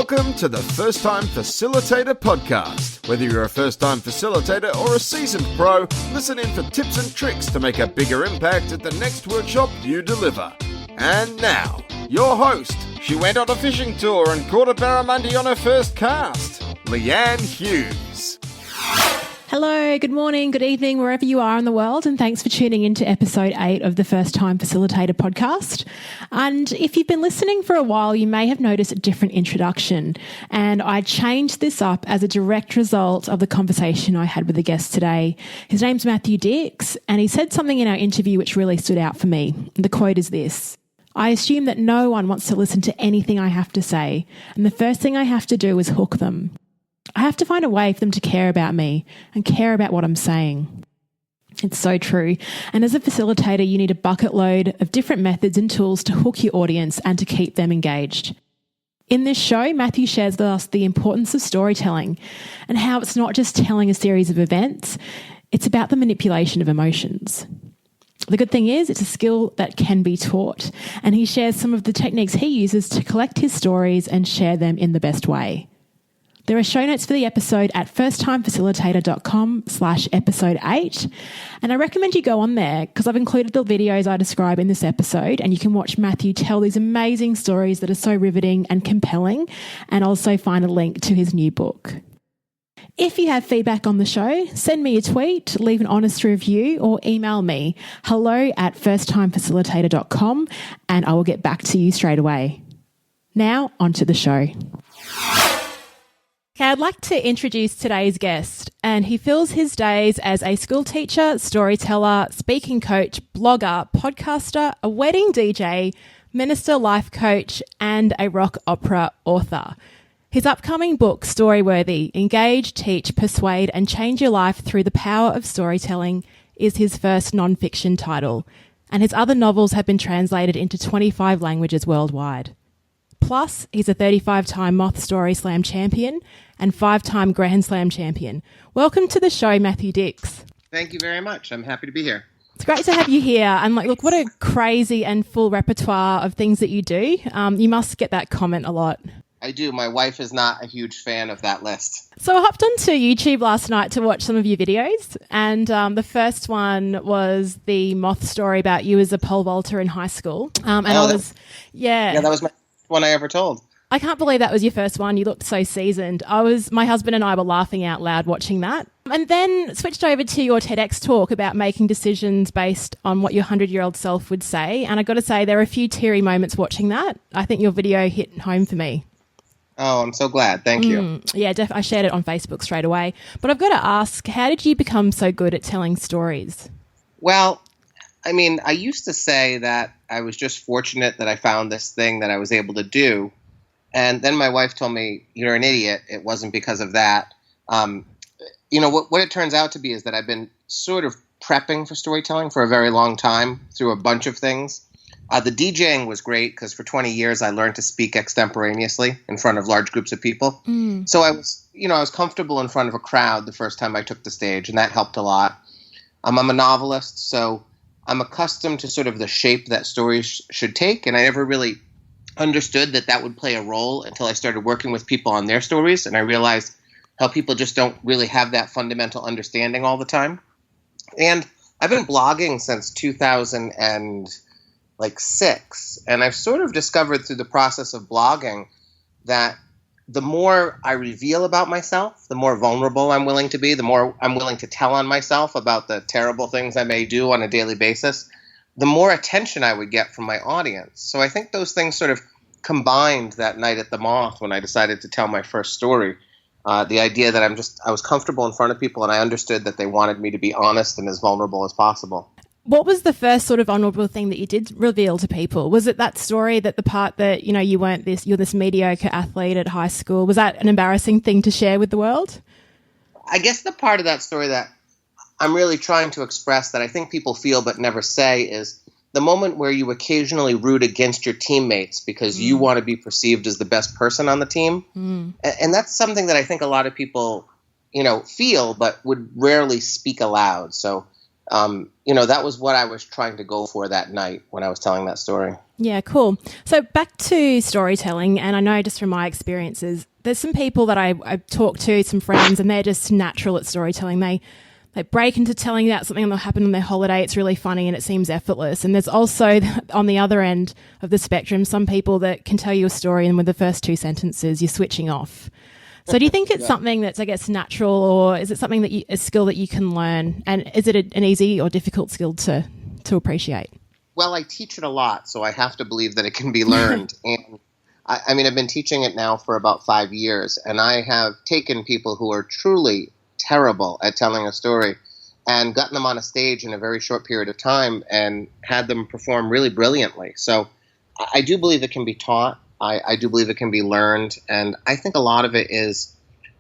Welcome to the First Time Facilitator podcast. Whether you're a first-time facilitator or a seasoned pro, listen in for tips and tricks to make a bigger impact at the next workshop you deliver. And now, your host. She went on a fishing tour and caught a barramundi on her first cast, Leanne Hughes. Hello, good morning, good evening, wherever you are in the world, and thanks for tuning in to episode 8 of the First Time Facilitator podcast. And if you've been listening for a while, you may have noticed a different introduction, and I changed this up as a direct result of the conversation I had with the guest today. His name's Matthew Dix, and he said something in our interview which really stood out for me. The quote is this: "I assume that no one wants to listen to anything I have to say, and the first thing I have to do is hook them. I have to find a way for them to care about me and care about what I'm saying." It's so true. And as a facilitator, you need a bucket load of different methods and tools to hook your audience and to keep them engaged. In this show, Matthew shares with us the importance of storytelling and how it's not just telling a series of events, it's about the manipulation of emotions. The good thing is it's a skill that can be taught, and he shares some of the techniques he uses to collect his stories and share them in the best way. There are show notes for the episode at firsttimefacilitator.com/episode 8. And I recommend you go on there because I've included the videos I describe in this episode, and you can watch Matthew tell these amazing stories that are so riveting and compelling, and also find a link to his new book. If you have feedback on the show, send me a tweet, leave an honest review, or email me, hello@firsttimefacilitator.com, and I will get back to you straight away. Now, onto the show. Okay, I'd like to introduce today's guest, and he fills his days as a school teacher, storyteller, speaking coach, blogger, podcaster, a wedding DJ, minister life coach, and a rock opera author. His upcoming book, Storyworthy: Engage, Teach, Persuade, and Change Your Life Through the Power of Storytelling, is his first non-fiction title, and his other novels have been translated into 25 languages worldwide. Plus, he's a 35-time Moth Story Slam champion and 5-time Grand Slam champion. Welcome to the show, Matthew Dix. Thank you very much. I'm happy to be here. It's great to have you here. And look, what a crazy and full repertoire of things that you do. You must get that comment a lot. I do. My wife is not a huge fan of that list. So I hopped onto YouTube last night to watch some of your videos, and the first one was the Moth story about you as a pole vaulter in high school. And that was my one I ever told. I can't believe that was your first one. You looked so seasoned. My husband and I were laughing out loud watching that. And then switched over to your TEDx talk about making decisions based on what your 100-year-old self would say. And I got to say, there are a few teary moments watching that. I think your video hit home for me. Oh, I'm so glad. Thank you. Yeah, I shared it on Facebook straight away. But I've got to ask, how did you become so good at telling stories? Well, I mean, I used to say that I was just fortunate that I found this thing that I was able to do. And then my wife told me, "You're an idiot. It wasn't because of that." What it turns out to be is that I've been sort of prepping for storytelling for a very long time through a bunch of things. The DJing was great because for 20 years I learned to speak extemporaneously in front of large groups of people. So I was comfortable in front of a crowd the first time I took the stage, and that helped a lot. I'm a novelist, so I'm accustomed to sort of the shape that stories should take, and I never really understood that would play a role until I started working with people on their stories, and I realized how people just don't really have that fundamental understanding all the time. And I've been blogging since 2006, and I've sort of discovered through the process of blogging that the more I reveal about myself, the more vulnerable I'm willing to be, the more I'm willing to tell on myself about the terrible things I may do on a daily basis, the more attention I would get from my audience. So I think those things sort of combined that night at the Moth when I decided to tell my first story. The idea that I was comfortable in front of people, and I understood that they wanted me to be honest and as vulnerable as possible. What was the first sort of vulnerable thing that you did reveal to people? Was it that story, that the part that, you're this mediocre athlete at high school? Was that an embarrassing thing to share with the world? I guess the part of that story that I'm really trying to express that I think people feel but never say is the moment where you occasionally root against your teammates because you want to be perceived as the best person on the team. And that's something that I think a lot of people, feel but would rarely speak aloud. So That was what I was trying to go for that night when I was telling that story. Yeah, cool. So back to storytelling, and I know just from my experiences, there's some people that I've talked to, some friends, and they're just natural at storytelling. They break into telling about something that happened on their holiday. It's really funny and it seems effortless. And there's also, on the other end of the spectrum, some people that can tell you a story and with the first 2 sentences, you're switching off. So do you think it's something that's, I guess, natural, or is it something that a skill that you can learn? And is it an easy or difficult skill to appreciate? Well, I teach it a lot, so I have to believe that it can be learned. And I've been teaching it now for about 5 years, and I have taken people who are truly terrible at telling a story and gotten them on a stage in a very short period of time and had them perform really brilliantly. So I do believe it can be taught. I do believe it can be learned. And I think a lot of it is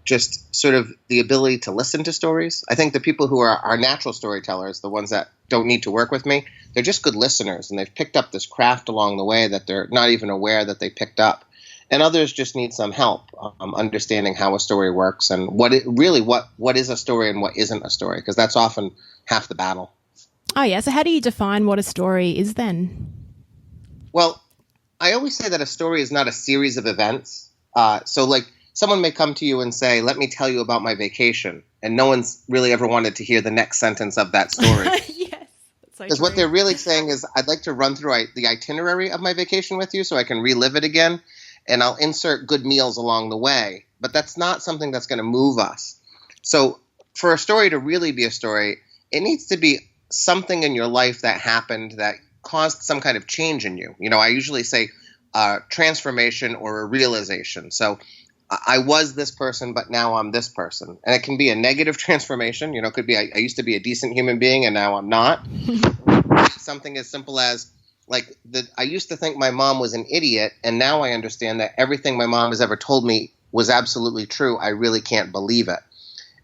just sort of the ability to listen to stories. I think the people who are natural storytellers, the ones that don't need to work with me, they're just good listeners, and they've picked up this craft along the way that they're not even aware that they picked up. And others just need some help understanding how a story works and what is a story and what isn't a story, because that's often half the battle. Oh, yeah. So how do you define what a story is then? Well, I always say that a story is not a series of events. So like someone may come to you and say, let me tell you about my vacation. And no one's really ever wanted to hear the next sentence of that story. Yes. Because what they're really saying is, I'd like to run through the itinerary of my vacation with you so I can relive it again. And I'll insert good meals along the way. But that's not something that's going to move us. So for a story to really be a story, it needs to be something in your life that happened that caused some kind of change in you. I usually say transformation or a realization. So I was this person, but now I'm this person. And it can be a negative transformation. It could be I used to be a decent human being and now I'm not. Something as simple as I used to think my mom was an idiot, and now I understand that everything my mom has ever told me was absolutely true. I really can't believe it.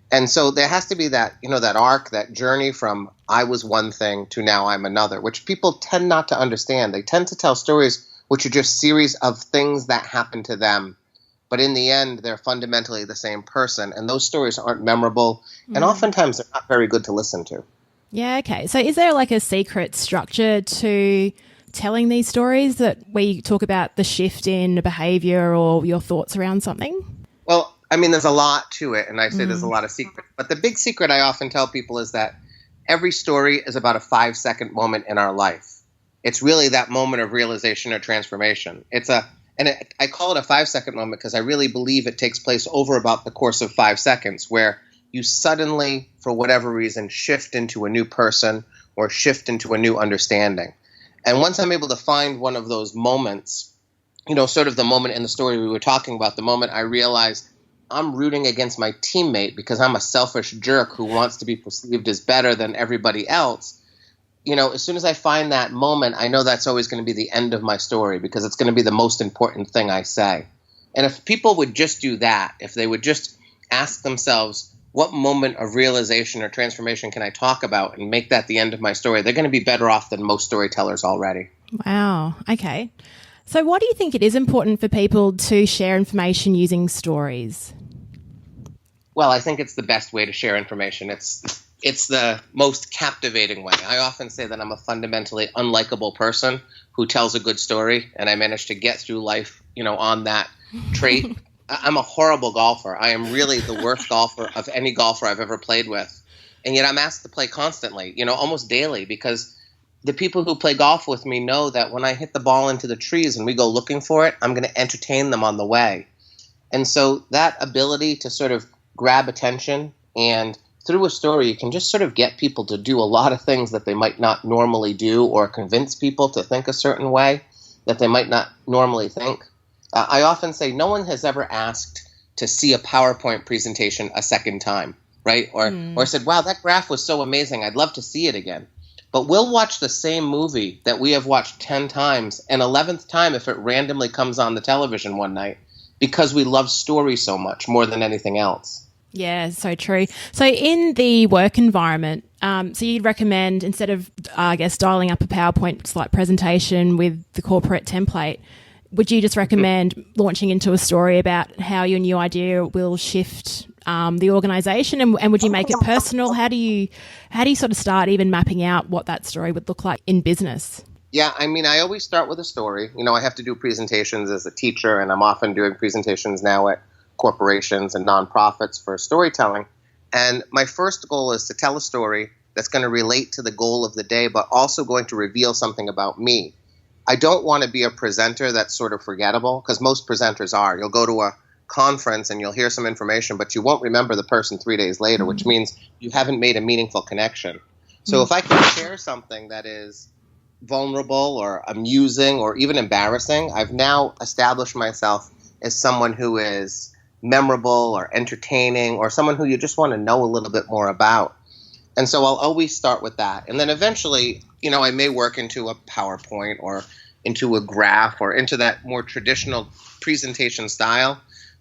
And so there has to be that, that arc, that journey from I was one thing to now I'm another, which people tend not to understand. They tend to tell stories which are just series of things that happen to them. But in the end, they're fundamentally the same person. And those stories aren't memorable. And oftentimes they're not very good to listen to. Yeah, okay. So is there a secret structure to telling these stories where you talk about the shift in a behavior or your thoughts around something? Well, there's a lot to it, and I say there's a lot of secrets. But the big secret I often tell people is that every story is about a 5-second moment in our life. It's really that moment of realization or transformation. I call it a 5-second moment because I really believe it takes place over about the course of 5 seconds, where you suddenly, for whatever reason, shift into a new person or shift into a new understanding. And once I'm able to find one of those moments, sort of the moment in the story we were talking about, the moment I realized I'm rooting against my teammate because I'm a selfish jerk who wants to be perceived as better than everybody else. As soon as I find that moment, I know that's always going to be the end of my story because it's going to be the most important thing I say. And if people would just do that, if they would just ask themselves, what moment of realization or transformation can I talk about and make that the end of my story, they're going to be better off than most storytellers already. Wow. Okay. So why do you think it is important for people to share information using stories? Well, I think it's the best way to share information. It's the most captivating way. I often say that I'm a fundamentally unlikable person who tells a good story, and I managed to get through life, on that trait. I'm a horrible golfer. I am really the worst golfer of any golfer I've ever played with. And yet I'm asked to play constantly, almost daily, because the people who play golf with me know that when I hit the ball into the trees and we go looking for it, I'm going to entertain them on the way. And so that ability to sort of grab attention, and through a story, you can just sort of get people to do a lot of things that they might not normally do, or convince people to think a certain way that they might not normally think. I often say no one has ever asked to see a PowerPoint presentation a second time, right? Or said, wow, that graph was so amazing. I'd love to see it again. But we'll watch the same movie that we have watched 10 times, an 11th time if it randomly comes on the television one night, because we love stories so much more than anything else. Yeah, so true. So in the work environment, so you'd recommend, instead of, dialing up a PowerPoint slide presentation with the corporate template, would you just recommend launching into a story about how your new idea will shift the organization, and would you make it personal? How do you sort of start even mapping out what that story would look like in business? Yeah, I mean, I always start with a story. I have to do presentations as a teacher, and I'm often doing presentations now at corporations and nonprofits for storytelling. And my first goal is to tell a story that's going to relate to the goal of the day, but also going to reveal something about me. I don't want to be a presenter that's sort of forgettable, because most presenters are. You'll go to a conference and you'll hear some information, but you won't remember the person 3 days later, which means you haven't made a meaningful connection. So if I can share something that is vulnerable or amusing or even embarrassing, I've now established myself as someone who is memorable or entertaining, or someone who you just want to know a little bit more about. And so I'll always start with that. And then eventually, I may work into a PowerPoint or into a graph or into that more traditional presentation style.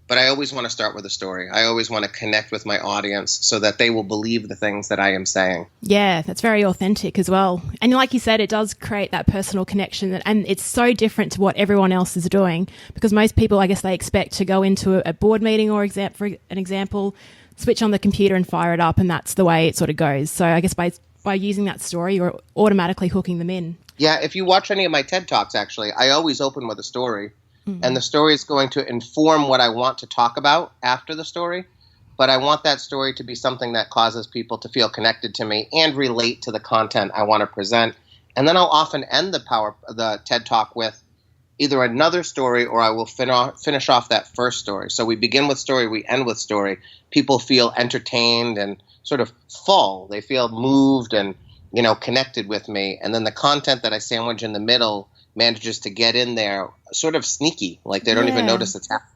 But I always want to start with a story. I always want to connect with my audience so that they will believe the things that I am saying. Yeah, that's very authentic as well. And like you said, it does create that personal connection. And it's so different to what everyone else is doing, because most people, I guess, they expect to go into a board meeting or for an example, switch on the computer and fire it up, and that's the way it sort of goes. So I guess by using that story, you're automatically hooking them in. Yeah, if you watch any of my TED Talks, actually, I always open with a story. And the story is going to inform what I want to talk about after the story. But I want that story to be something that causes people to feel connected to me and relate to the content I want to present. And then I'll often end the TED Talk with either another story, or I will finish off that first story. So we begin with story, we end with story. People feel entertained and sort of full. They feel moved and, connected with me. And then the content that I sandwich in the middle manages to get in there sort of sneaky, like they don't even notice it's happening.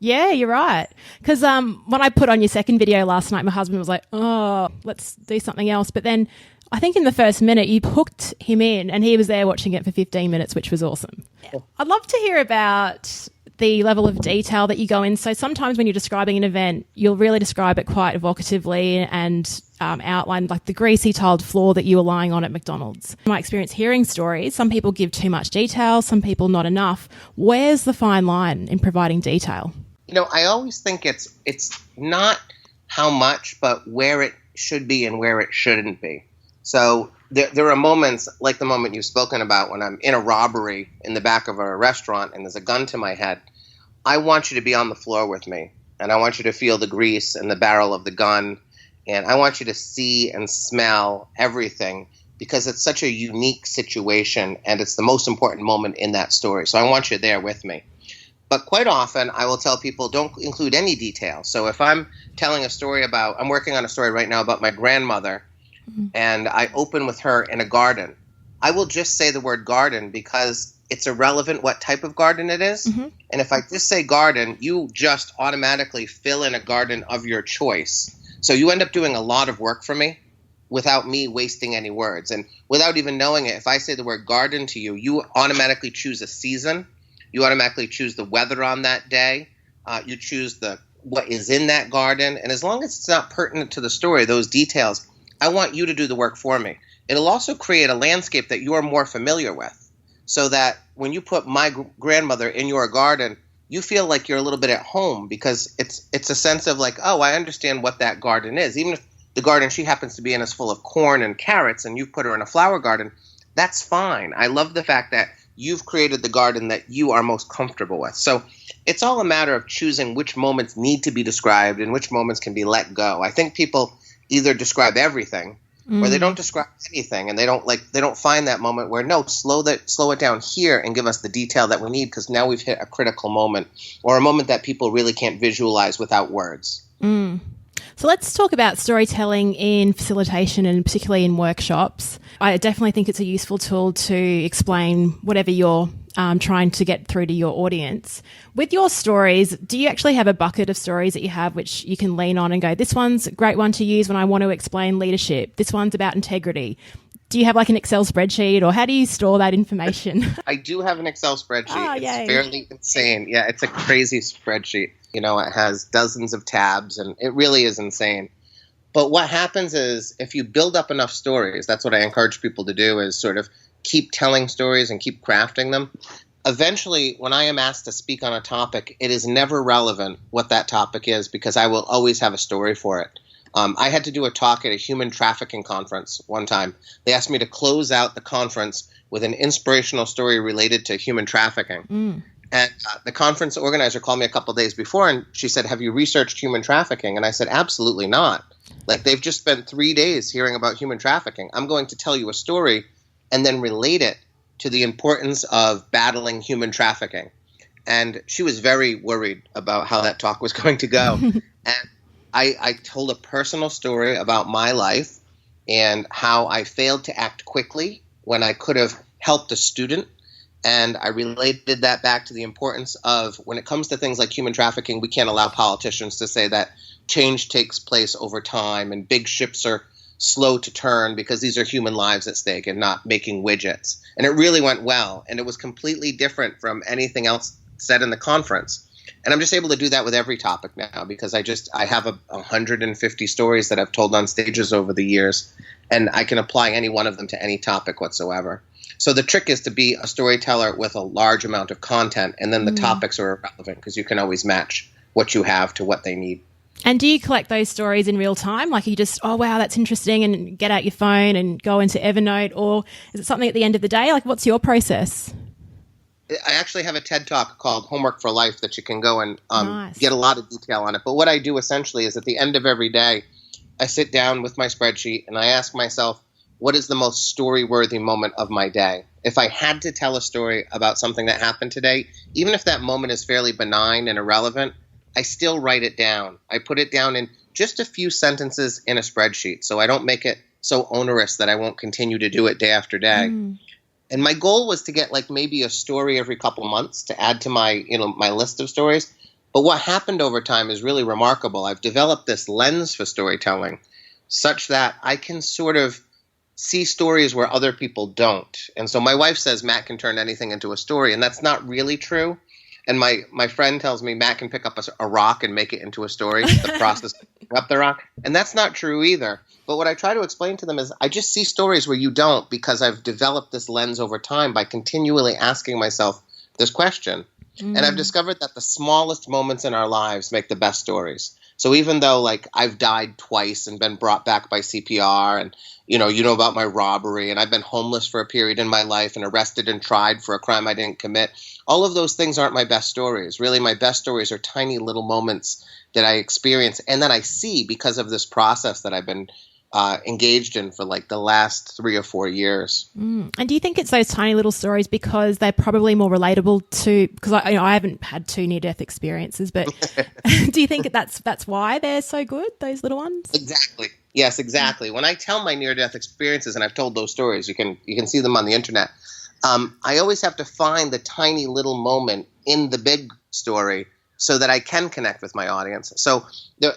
Yeah, you're right. Because when I put on your second video last night, my husband was like, oh, let's do something else. But then I think in the first minute you hooked him in, and he was there watching it for 15 minutes, which was awesome. I'd love to hear about the level of detail that you go in. So sometimes when you're describing an event, you'll really describe it quite evocatively and outline like the greasy tiled floor that you were lying on at McDonald's. In my experience hearing stories, some people give too much detail, some people not enough. Where's the fine line in providing detail? I always think it's not how much, but where it should be and where it shouldn't be. So there are moments like the moment you've spoken about when I'm in a robbery in the back of a restaurant and there's a gun to my head. I want you to be on the floor with me, and I want you to feel the grease and the barrel of the gun, and I want you to see and smell everything, because it's such a unique situation and it's the most important moment in that story. So I want you there with me. But quite often I will tell people don't include any detail. So if I'm telling a story I'm working on a story right now about my grandmother, and I open with her in a garden, I will just say the word garden because it's irrelevant what type of garden it is. And if I just say garden, you just automatically fill in a garden of your choice. So you end up doing a lot of work for me without me wasting any words. And without even knowing it, if I say the word garden to you, you automatically choose a season. You automatically choose the weather on that day. You choose what is in that garden. And as long as it's not pertinent to the story, those details, I want you to do the work for me. It'll also create a landscape that you're more familiar with, so that when you put my grandmother in your garden, you feel like you're a little bit at home, because it's a sense of like, oh, I understand what that garden is. Even if the garden she happens to be in is full of corn and carrots and you've put her in a flower garden, that's fine. I love the fact that you've created the garden that you are most comfortable with. So it's all a matter of choosing which moments need to be described and which moments can be let go. I think people either describe everything or they don't describe anything, and they don't find that moment where, no, slow it down here and give us the detail that we need, because now we've hit a critical moment, or a moment that people really can't visualize without words. So let's talk about storytelling in facilitation, and particularly in workshops. I definitely think it's a useful tool to explain whatever you're trying to get through to your audience. With your stories, do you actually have a bucket of stories that you have which you can lean on and go, this one's a great one to use when I want to explain leadership. This one's about integrity. Do you have like an Excel spreadsheet, or how do you store that information? I do have an Excel spreadsheet. Oh, it's yay. fairly insane. Yeah, it's a crazy spreadsheet. It has dozens of tabs, and it really is insane. But what happens is, if you build up enough stories, that's what I encourage people to do, is sort of keep telling stories and keep crafting them. eventually, when I am asked to speak on a topic, it is never relevant what that topic is because I will always have a story for it. I had to do a talk at a human trafficking conference one time. They asked me to close out the conference with an inspirational story related to human trafficking. And the conference organizer called me a couple days before, and she said, "Have you researched human trafficking?" And I said, "Absolutely not. Like, they've just spent 3 days hearing about human trafficking. I'm going to tell you a story and then relate it to the importance of battling human trafficking." And she was very worried about how that talk was going to go. And I told a personal story about my life and how I failed to act quickly when I could have helped a student. And I related that back to the importance of, when it comes to things like human trafficking, we can't allow politicians to say that change takes place over time and big ships are slow to turn, because these are human lives at stake and not making widgets. And it really went well. And it was completely different from anything else said in the conference. And I'm just able to do that with every topic now, because I have 150 stories that I've told on stages over the years, and I can apply any one of them to any topic whatsoever. So the trick is to be a storyteller with a large amount of content, and then the topics are irrelevant because you can always match what you have to what they need. And do you collect those stories in real time? Like, you just, oh, wow, that's interesting, and get out your phone and go into Evernote? Or is it something at the end of the day? Like, what's your process? I actually have a TED Talk called Homework for Life that you can go and Nice. get a lot of detail on it. But what I do essentially is, at the end of every day, I sit down with my spreadsheet and I ask myself, what is the most story-worthy moment of my day? If I had to tell a story about something that happened today, even if that moment is fairly benign and irrelevant, I still write it down. I put it down in just a few sentences in a spreadsheet, so I don't make it so onerous that I won't continue to do it day after day. And my goal was to get like maybe a story every couple months to add to my list of stories. But what happened over time is really remarkable. I've developed this lens for storytelling such that I can sort of see stories where other people don't. And so my wife says Matt can turn anything into a story, and that's not really true. And my friend tells me Matt can pick up a rock and make it into a story, the process of picking up the rock. And that's not true either. But what I try to explain to them is, I just see stories where you don't, because I've developed this lens over time by continually asking myself this question. And I've discovered that the smallest moments in our lives make the best stories. So even though, like, I've died twice and been brought back by CPR, and you know about my robbery, and I've been homeless for a period in my life and arrested and tried for a crime I didn't commit, all of those things aren't my best stories. Really, my best stories are tiny little moments that I experience and that I see because of this process that I've been engaged in for like the last 3 or 4 years. And do you think it's those tiny little stories because they're probably more relatable to, because I haven't had 2 near-death experiences, but do you think that's why they're so good, those little ones? Exactly. Yes, exactly. When I tell my near-death experiences, and I've told those stories, you can see them on the internet, I always have to find the tiny little moment in the big story so that I can connect with my audience. So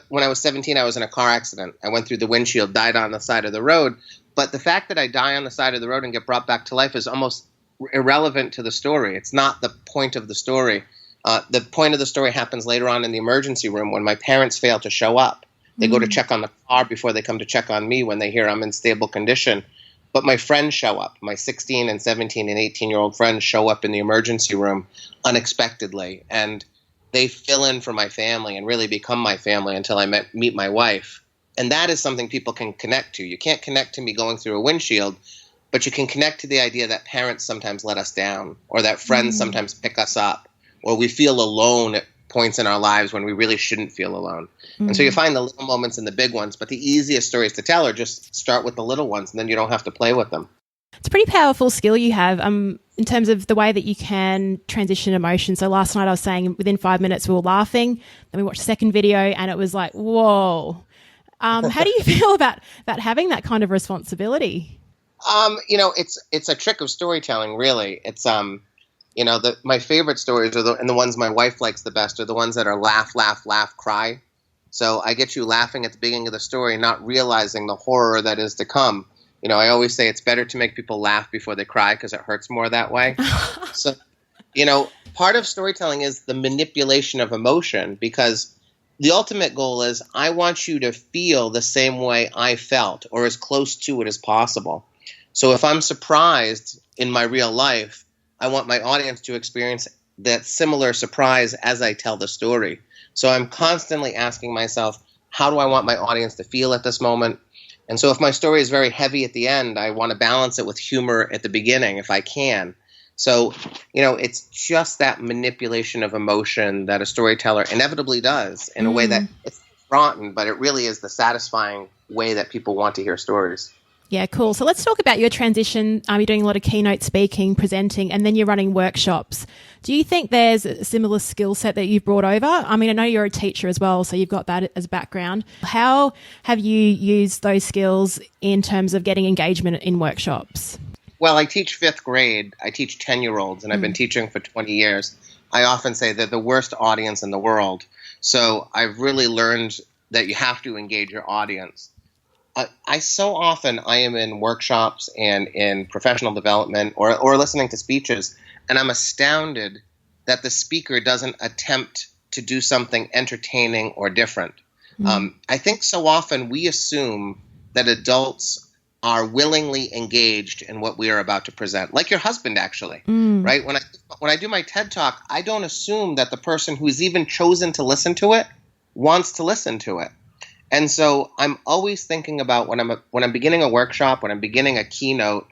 when I was 17, I was in a car accident. I went through the windshield, died on the side of the road. But the fact that I die on the side of the road and get brought back to life is almost irrelevant to the story. It's not the point of the story. The point of the story happens later on in the emergency room when my parents fail to show up. They go to check on the car before they come to check on me when they hear I'm in stable condition. But my friends show up. My 16 and 17 and 18-year-old friends show up in the emergency room unexpectedly. And they fill in for my family and really become my family until I meet my wife. And that is something people can connect to. You can't connect to me going through a windshield, but you can connect to the idea that parents sometimes let us down, or that friends sometimes pick us up, or we feel alone at points in our lives when we really shouldn't feel alone. And so you find the little moments and the big ones, but the easiest stories to tell are just start with the little ones, and then you don't have to play with them. It's a pretty powerful skill you have in terms of the way that you can transition emotion. So last night I was saying within 5 minutes we were laughing. Then we watched the second video and it was like, whoa. How do you feel about having that kind of responsibility? It's a trick of storytelling, really. It's, my favorite stories are and the ones my wife likes the best are the ones that are laugh, laugh, laugh, cry. So I get you laughing at the beginning of the story, not realizing the horror that is to come. I always say it's better to make people laugh before they cry because it hurts more that way. So, part of storytelling is the manipulation of emotion, because the ultimate goal is I want you to feel the same way I felt, or as close to it as possible. So if I'm surprised in my real life, I want my audience to experience that similar surprise as I tell the story. So I'm constantly asking myself, how do I want my audience to feel at this moment? And so if my story is very heavy at the end, I want to balance it with humor at the beginning if I can. So, it's just that manipulation of emotion that a storyteller inevitably does in a way that it's rotten, but it really is the satisfying way that people want to hear stories. Yeah, cool. So let's talk about your transition. You're doing a lot of keynote speaking, presenting, and then you're running workshops. Do you think there's a similar skill set that you've brought over? I mean, I know you're a teacher as well, so you've got that as a background. How have you used those skills in terms of getting engagement in workshops? Well, I teach fifth grade. I teach 10-year-olds, and I've been teaching for 20 years. I often say they're the worst audience in the world. So I've really learned that you have to engage your audience. I am in workshops and in professional development or listening to speeches, and I'm astounded that the speaker doesn't attempt to do something entertaining or different. I think so often we assume that adults are willingly engaged in what we are about to present, like your husband, actually, right? When I do my TED Talk, I don't assume that the person who's even chosen to listen to it wants to listen to it. And so I'm always thinking about when I'm beginning a workshop, when I'm beginning a keynote,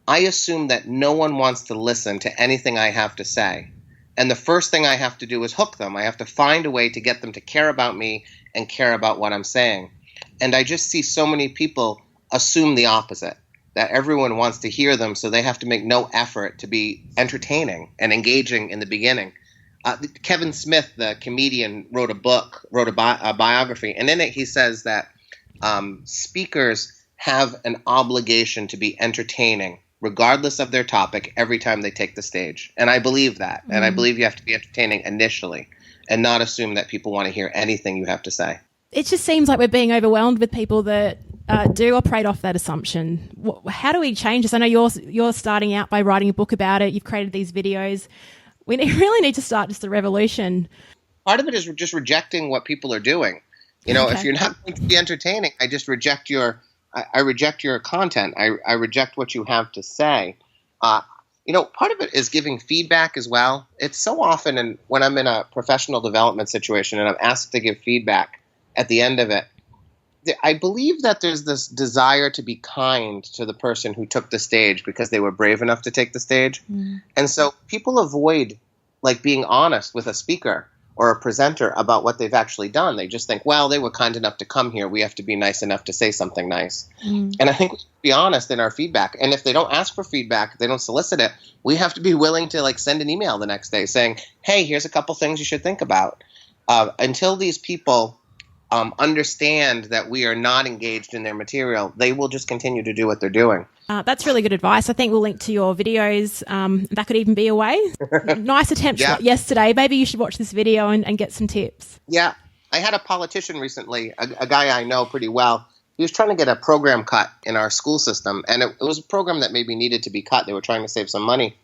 I assume that no one wants to listen to anything I have to say. And the first thing I have to do is hook them. I have to find a way to get them to care about me and care about what I'm saying. And I just see so many people assume the opposite, that everyone wants to hear them, so they have to make no effort to be entertaining and engaging in the beginning. Kevin Smith, the comedian, wrote a biography, and in it he says that speakers have an obligation to be entertaining, regardless of their topic, every time they take the stage. And I believe that. And I believe you have to be entertaining initially and not assume that people want to hear anything you have to say. It just seems like we're being overwhelmed with people that do operate off that assumption. How do we change this? I know you're starting out by writing a book about it. You've created these videos. We really need to start just a revolution. Part of it is just rejecting what people are doing. If you're not going to be entertaining, I just reject your content. I reject what you have to say. Part of it is giving feedback as well. It's so often when I'm in a professional development situation and I'm asked to give feedback at the end of it, I believe that there's this desire to be kind to the person who took the stage because they were brave enough to take the stage. And so people avoid being honest with a speaker or a presenter about what they've actually done. They just think, well, they were kind enough to come here. We have to be nice enough to say something nice. And I think we should be honest in our feedback. And if they don't ask for feedback, they don't solicit it, we have to be willing to send an email the next day saying, hey, here's a couple things you should think about. Until these people understand that we are not engaged in their material, they will just continue to do what they're doing. That's really good advice. I think we'll link to your videos. That could even be a way. Nice attempt yesterday. Maybe you should watch this video and get some tips. Yeah. I had a politician recently, a guy I know pretty well. He was trying to get a program cut in our school system, and it was a program that maybe needed to be cut. They were trying to save some money.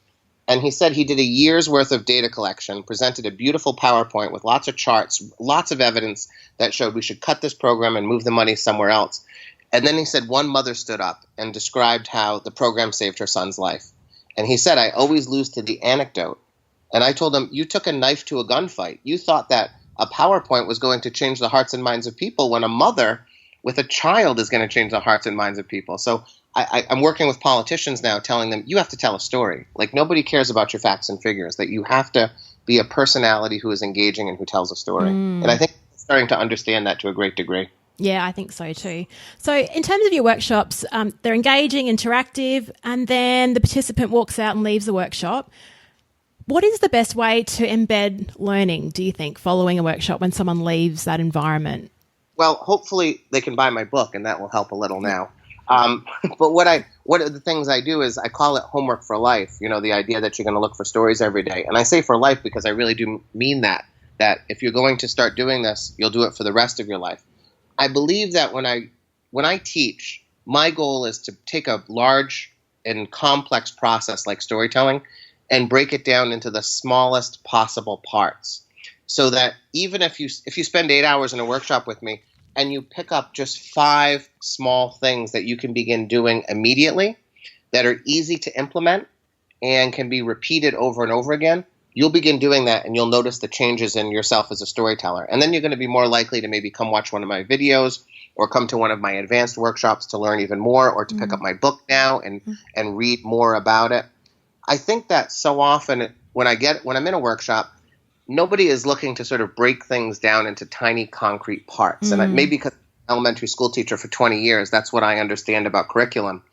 And he said he did a year's worth of data collection, presented a beautiful PowerPoint with lots of charts, lots of evidence that showed we should cut this program and move the money somewhere else. And then he said one mother stood up and described how the program saved her son's life. And he said, I always lose to the anecdote. And I told him, you took a knife to a gunfight. You thought that a PowerPoint was going to change the hearts and minds of people when a mother with a child is going to change the hearts and minds of people. So I'm working with politicians now telling them, you have to tell a story. Nobody cares about your facts and figures, that you have to be a personality who is engaging and who tells a story. And I think I'm starting to understand that to a great degree. Yeah, I think so too. So in terms of your workshops, they're engaging, interactive, and then the participant walks out and leaves the workshop. What is the best way to embed learning, do you think, following a workshop when someone leaves that environment? Well, hopefully they can buy my book, and that will help a little now. But what are the things I do is I call it homework for life. The idea that you're going to look for stories every day. And I say for life because I really do mean that if you're going to start doing this, you'll do it for the rest of your life. I believe that when I teach, my goal is to take a large and complex process like storytelling and break it down into the smallest possible parts, so that even if you spend 8 hours in a workshop with me and you pick up just 5 small things that you can begin doing immediately that are easy to implement, and can be repeated over and over again, you'll begin doing that and you'll notice the changes in yourself as a storyteller. And then you're going to be more likely to maybe come watch one of my videos or come to one of my advanced workshops to learn even more, or to pick up my book now and read more about it. I think that so often when I'm in a workshop, nobody is looking to sort of break things down into tiny concrete parts. And maybe because I'm an elementary school teacher for 20 years, that's what I understand about curriculum.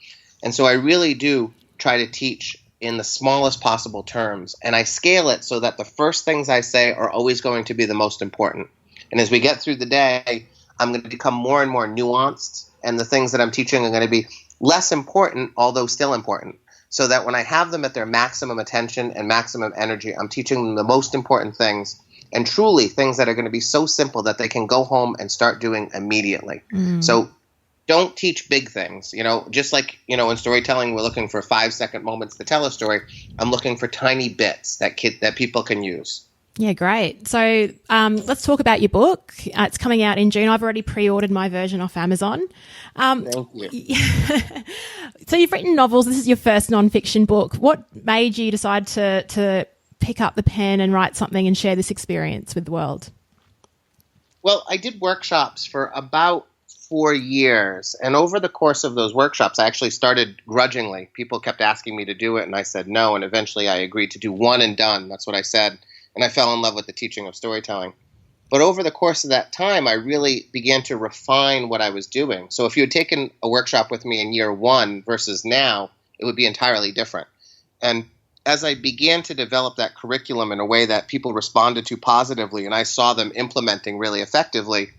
And so I really do try to teach in the smallest possible terms. And I scale it so that the first things I say are always going to be the most important. And as we get through the day, I'm going to become more and more nuanced. And the things that I'm teaching are going to be less important, although still important. So that when I have them at their maximum attention and maximum energy, I'm teaching them the most important things, and truly things that are going to be so simple that they can go home and start doing immediately. So don't teach big things. Just like, in storytelling, we're looking for 5-second moments to tell a story. I'm looking for tiny bits that people can use. Yeah, great. So let's talk about your book. It's coming out in June. I've already pre-ordered my version off Amazon. Thank you. So you've written novels. This is your first nonfiction book. What made you decide to pick up the pen and write something and share this experience with the world? Well, I did workshops for about 4 years. And over the course of those workshops, I actually started grudgingly. People kept asking me to do it, and I said no. And eventually I agreed to do one and done. That's what I said. And I fell in love with the teaching of storytelling. But over the course of that time, I really began to refine what I was doing. So if you had taken a workshop with me in year 1 versus now, it would be entirely different. And as I began to develop that curriculum in a way that people responded to positively, and I saw them implementing really effectively,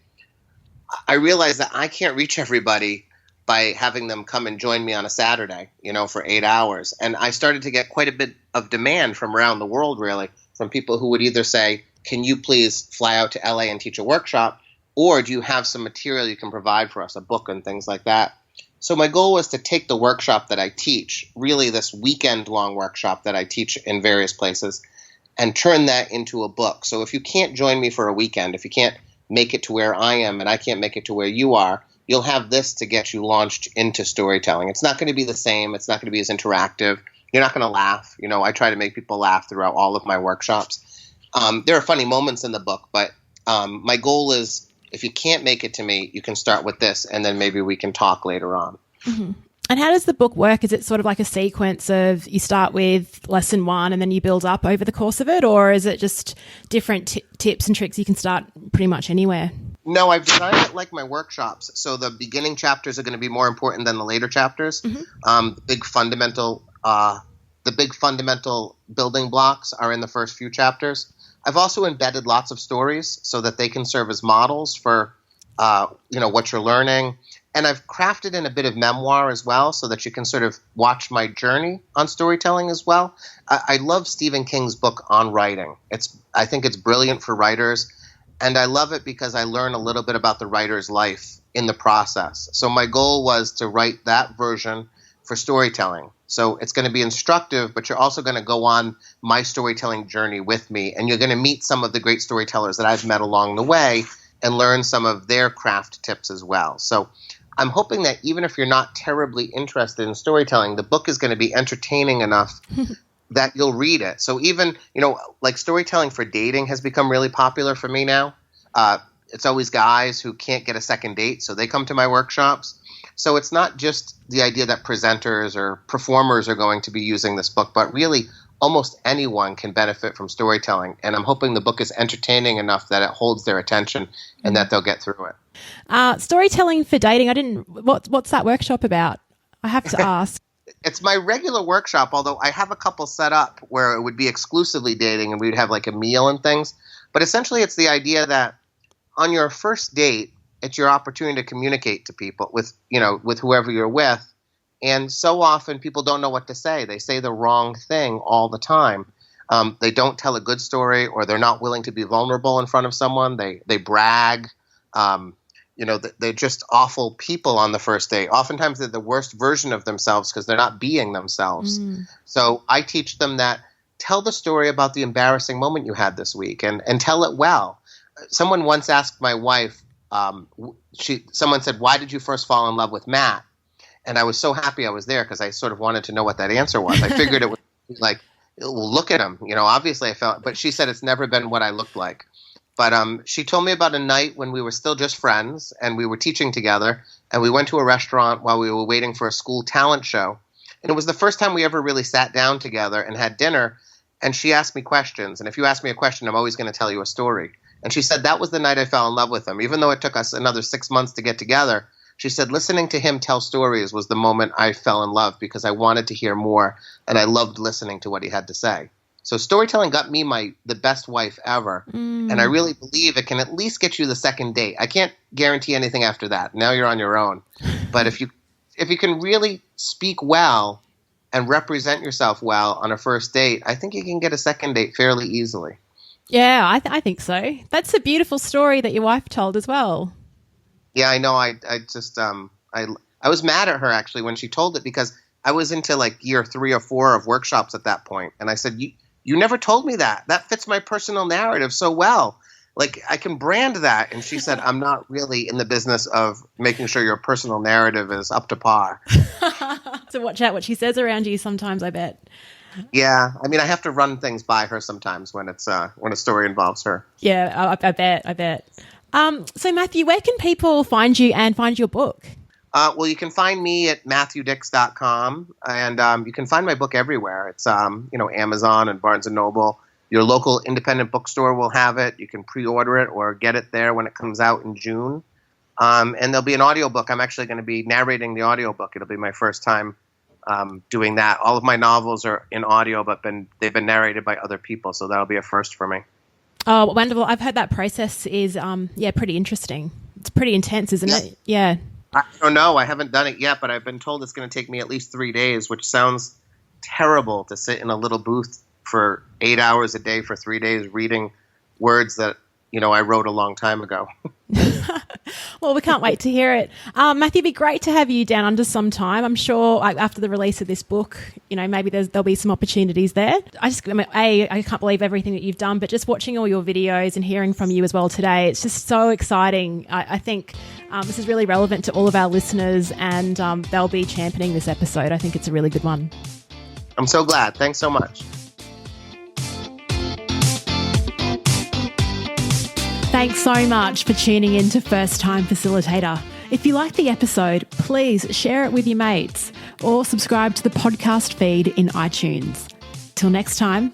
I realized that I can't reach everybody by having them come and join me on a Saturday, for 8 hours. And I started to get quite a bit of demand from around the world, really, from people who would either say, can you please fly out to LA and teach a workshop? Or do you have some material you can provide for us, a book and things like that? So my goal was to take the workshop that I teach, really this weekend-long workshop that I teach in various places, and turn that into a book. So if you can't join me for a weekend, if you can't make it to where I am and I can't make it to where you are, you'll have this to get you launched into storytelling. It's not going to be the same. It's not going to be as interactive. You're not going to laugh. I try to make people laugh throughout all of my workshops. There are funny moments in the book, but my goal is if you can't make it to me, you can start with this, and then maybe we can talk later on. Mm-hmm. And how does the book work? Is it sort of like a sequence of you start with lesson 1 and then you build up over the course of it? Or is it just different tips and tricks you can start pretty much anywhere? No, I've designed it like my workshops. So the beginning chapters are going to be more important than the later chapters. The big fundamental building blocks are in the first few chapters. I've also embedded lots of stories so that they can serve as models for, what you're learning. And I've crafted in a bit of memoir as well so that you can sort of watch my journey on storytelling as well. I love Stephen King's book on writing. I think it's brilliant for writers. And I love it because I learn a little bit about the writer's life in the process. So my goal was to write that version for storytelling. So it's going to be instructive, but you're also going to go on my storytelling journey with me. And you're going to meet some of the great storytellers that I've met along the way and learn some of their craft tips as well. So I'm hoping that even if you're not terribly interested in storytelling, the book is going to be entertaining enough that you'll read it. So even, like storytelling for dating has become really popular for me now. It's always guys who can't get a second date, so they come to my workshops. So it's not just the idea that presenters or performers are going to be using this book, but really almost anyone can benefit from storytelling. And I'm hoping the book is entertaining enough that it holds their attention and that they'll get through it. Storytelling for dating. What's that workshop about? I have to ask. It's my regular workshop, although I have a couple set up where it would be exclusively dating and we'd have like a meal and things. But essentially it's the idea that on your first date, it's your opportunity to communicate to people with whoever you're with. And so often people don't know what to say. They say the wrong thing all the time. They don't tell a good story, or they're not willing to be vulnerable in front of someone. They brag. They're just awful people on the first date. Oftentimes they're the worst version of themselves because they're not being themselves. So I teach them that tell the story about the embarrassing moment you had this week and tell it well. Someone once asked my wife, someone said, why did you first fall in love with Matt? And I was so happy I was there because I sort of wanted to know what that answer was. I figured it was like, well, look at him. Obviously I felt, but she said it's never been what I looked like. But she told me about a night when we were still just friends and we were teaching together, and we went to a restaurant while we were waiting for a school talent show. And it was the first time we ever really sat down together and had dinner. And she asked me questions. And if you ask me a question, I'm always going to tell you a story. And she said that was the night I fell in love with him. Even though it took us another 6 months to get together, she said listening to him tell stories was the moment I fell in love, because I wanted to hear more and I loved listening to what he had to say. So storytelling got me the best wife ever. And I really believe it can at least get you the second date. I can't guarantee anything after that. Now you're on your own. But if you can really speak well and represent yourself well on a first date, I think you can get a second date fairly easily. Yeah, I think so. That's a beautiful story that your wife told as well. Yeah, I know. I was mad at her actually when she told it, because I was into like year 3 or 4 of workshops at that point. And I said, you never told me that. That fits my personal narrative so well. Like, I can brand that. And she said, I'm not really in the business of making sure your personal narrative is up to par. So watch out what she says around you sometimes, I bet. Yeah. I mean, I have to run things by her sometimes when when a story involves her. Yeah, I bet. So Matthew, where can people find you and find your book? Well, you can find me at MatthewDix.com, and you can find my book everywhere. It's Amazon and Barnes & Noble. Your local independent bookstore will have it. You can pre-order it or get it there when it comes out in June. And there'll be an audiobook. I'm actually going to be narrating the audiobook. It'll be my first time doing that. All of my novels are in audio, but they've been narrated by other people, so that'll be a first for me. Oh, wonderful. I've heard that process is pretty interesting. It's pretty intense, isn't it? Yeah. I don't know. I haven't done it yet, but I've been told it's going to take me at least 3 days, which sounds terrible to sit in a little booth for 8 hours a day for 3 days reading words that, I wrote a long time ago. Well, we can't wait to hear it. Matthew, it'd be great to have you down under some time. I'm sure after the release of this book, maybe there'll be some opportunities there. I can't believe everything that you've done, but just watching all your videos and hearing from you as well today, it's just so exciting. I think this is really relevant to all of our listeners, and they'll be championing this episode. I think it's a really good one. I'm so glad. Thanks so much. Thanks so much for tuning in to First Time Facilitator. If you liked the episode, please share it with your mates or subscribe to the podcast feed in iTunes. Till next time,